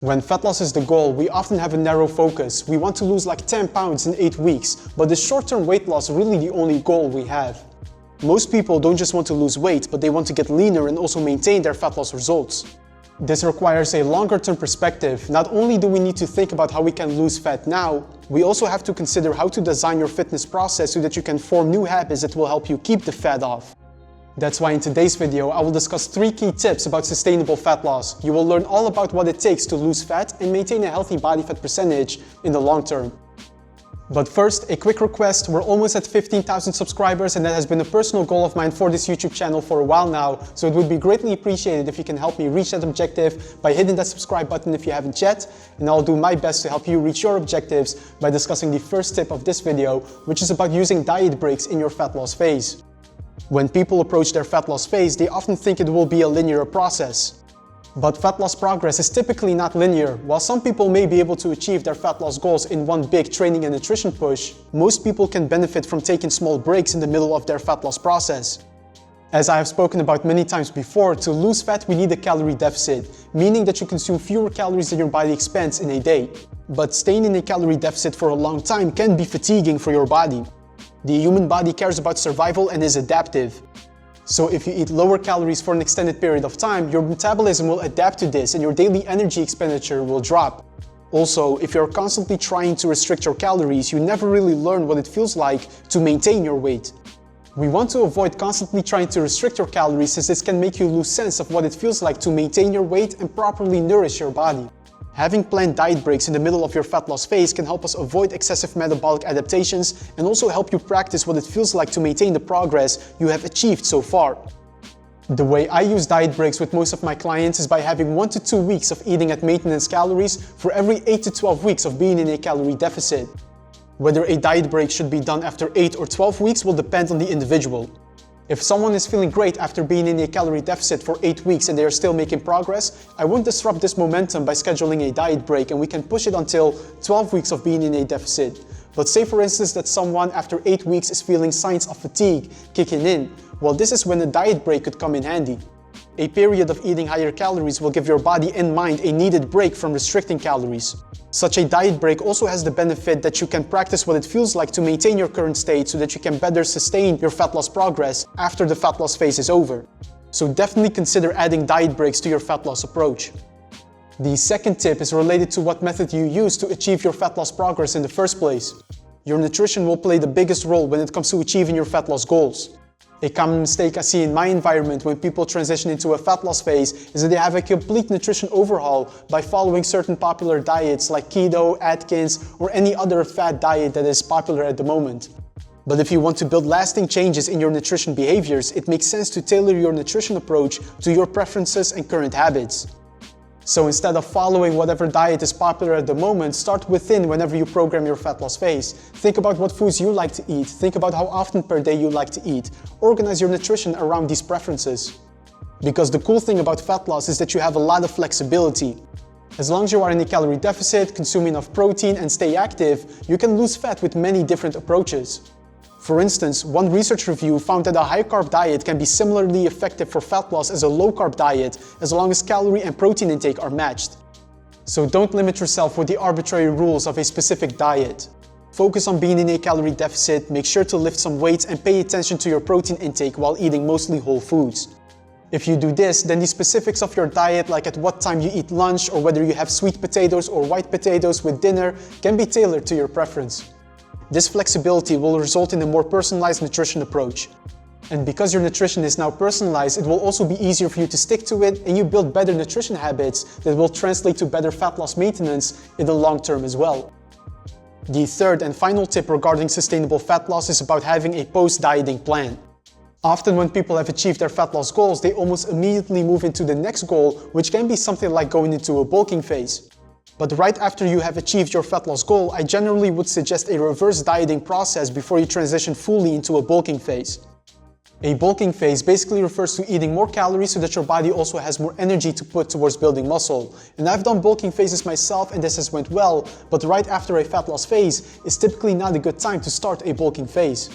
When fat loss is the goal, we often have a narrow focus. We want to lose like 10 pounds in 8 weeks, but the short-term weight loss is really the only goal we have. Most people don't just want to lose weight, but they want to get leaner and also maintain their fat loss results. This requires a longer-term perspective. Not only do we need to think about how we can lose fat now, we also have to consider how to design your fitness process so that you can form new habits that will help you keep the fat off. That's why in today's video, I will discuss 3 key tips about sustainable fat loss. You will learn all about what it takes to lose fat and maintain a healthy body fat percentage in the long term. But first, a quick request. We're almost at 15,000 subscribers, and that has been a personal goal of mine for this YouTube channel for a while now. So it would be greatly appreciated if you can help me reach that objective by hitting that subscribe button if you haven't yet. And I'll do my best to help you reach your objectives by discussing the first tip of this video, which is about using diet breaks in your fat loss phase. When people approach their fat loss phase, they often think it will be a linear process. But fat loss progress is typically not linear. While some people may be able to achieve their fat loss goals in one big training and nutrition push, most people can benefit from taking small breaks in the middle of their fat loss process. As I have spoken about many times before, to lose fat we need a calorie deficit, meaning that you consume fewer calories than your body expends in a day. But staying in a calorie deficit for a long time can be fatiguing for your body. The human body cares about survival and is adaptive. So if you eat lower calories for an extended period of time, your metabolism will adapt to this and your daily energy expenditure will drop. Also, if you're constantly trying to restrict your calories, you never really learn what it feels like to maintain your weight. We want to avoid constantly trying to restrict your calories, since this can make you lose sense of what it feels like to maintain your weight and properly nourish your body. Having planned diet breaks in the middle of your fat loss phase can help us avoid excessive metabolic adaptations and also help you practice what it feels like to maintain the progress you have achieved so far. The way I use diet breaks with most of my clients is by having 1 to 2 weeks of eating at maintenance calories for every 8 to 12 weeks of being in a calorie deficit. Whether a diet break should be done after 8 or 12 weeks will depend on the individual. If someone is feeling great after being in a calorie deficit for 8 weeks and they are still making progress, I won't disrupt this momentum by scheduling a diet break, and we can push it until 12 weeks of being in a deficit. But say for instance that someone after 8 weeks is feeling signs of fatigue kicking in, well, this is when a diet break could come in handy. A period of eating higher calories will give your body and mind a needed break from restricting calories. Such a diet break also has the benefit that you can practice what it feels like to maintain your current state so that you can better sustain your fat loss progress after the fat loss phase is over. So definitely consider adding diet breaks to your fat loss approach. The second tip is related to what method you use to achieve your fat loss progress in the first place. Your nutrition will play the biggest role when it comes to achieving your fat loss goals. A common mistake I see in my environment when people transition into a fat loss phase is that they have a complete nutrition overhaul by following certain popular diets like keto, Atkins, or any other fad diet that is popular at the moment. But if you want to build lasting changes in your nutrition behaviors, it makes sense to tailor your nutrition approach to your preferences and current habits. So instead of following whatever diet is popular at the moment, start within whenever you program your fat loss phase. Think about what foods you like to eat. Think about how often per day you like to eat. Organize your nutrition around these preferences. Because the cool thing about fat loss is that you have a lot of flexibility. As long as you are in a calorie deficit, consume enough protein, and stay active, you can lose fat with many different approaches. For instance, one research review found that a high-carb diet can be similarly effective for fat loss as a low-carb diet, as long as calorie and protein intake are matched. So don't limit yourself with the arbitrary rules of a specific diet. Focus on being in a calorie deficit, make sure to lift some weights, and pay attention to your protein intake while eating mostly whole foods. If you do this, then the specifics of your diet, like at what time you eat lunch or whether you have sweet potatoes or white potatoes with dinner, can be tailored to your preference. This flexibility will result in a more personalized nutrition approach. And because your nutrition is now personalized, it will also be easier for you to stick to it, and you build better nutrition habits that will translate to better fat loss maintenance in the long term as well. The third and final tip regarding sustainable fat loss is about having a post-dieting plan. Often when people have achieved their fat loss goals, they almost immediately move into the next goal, which can be something like going into a bulking phase. But right after you have achieved your fat loss goal, I generally would suggest a reverse dieting process before you transition fully into a bulking phase. A bulking phase basically refers to eating more calories so that your body also has more energy to put towards building muscle. And I've done bulking phases myself and this has went well, but right after a fat loss phase is typically not a good time to start a bulking phase.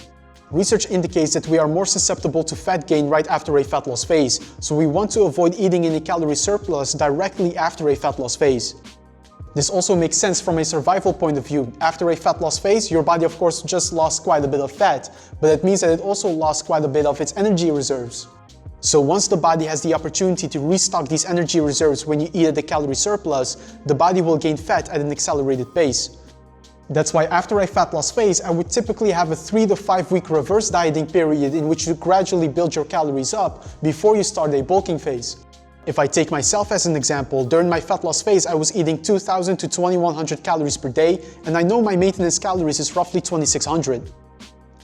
Research indicates that we are more susceptible to fat gain right after a fat loss phase, so we want to avoid eating in a calorie surplus directly after a fat loss phase. This also makes sense from a survival point of view. After a fat loss phase, your body of course just lost quite a bit of fat, but that means that it also lost quite a bit of its energy reserves. So once the body has the opportunity to restock these energy reserves when you eat at the calorie surplus, the body will gain fat at an accelerated pace. That's why after a fat loss phase, I would typically have a 3 to 5 week reverse dieting period in which you gradually build your calories up before you start a bulking phase. If I take myself as an example, during my fat loss phase I was eating 2,000 to 2,100 calories per day, and I know my maintenance calories is roughly 2,600.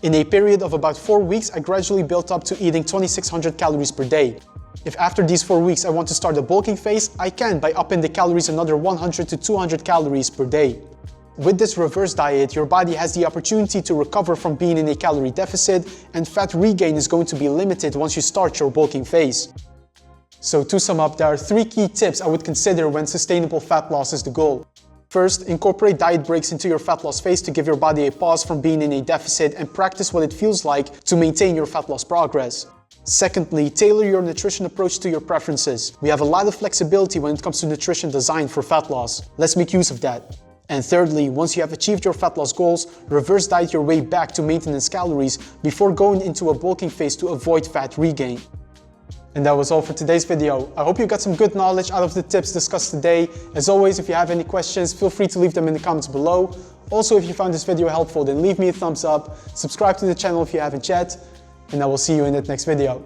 In a period of about 4 weeks, I gradually built up to eating 2,600 calories per day. If after these 4 weeks I want to start a bulking phase, I can by upping the calories another 100 to 200 calories per day. With this reverse diet, your body has the opportunity to recover from being in a calorie deficit, and fat regain is going to be limited once you start your bulking phase. So to sum up, there are 3 key tips I would consider when sustainable fat loss is the goal. First, incorporate diet breaks into your fat loss phase to give your body a pause from being in a deficit and practice what it feels like to maintain your fat loss progress. Secondly, tailor your nutrition approach to your preferences. We have a lot of flexibility when it comes to nutrition design for fat loss. Let's make use of that. And thirdly, once you have achieved your fat loss goals, reverse diet your way back to maintenance calories before going into a bulking phase to avoid fat regain. And that was all for today's video. I hope you got some good knowledge out of the tips discussed today. As always, if you have any questions, feel free to leave them in the comments below. Also, if you found this video helpful, then leave me a thumbs up, subscribe to the channel if you haven't yet, and I will see you in the next video.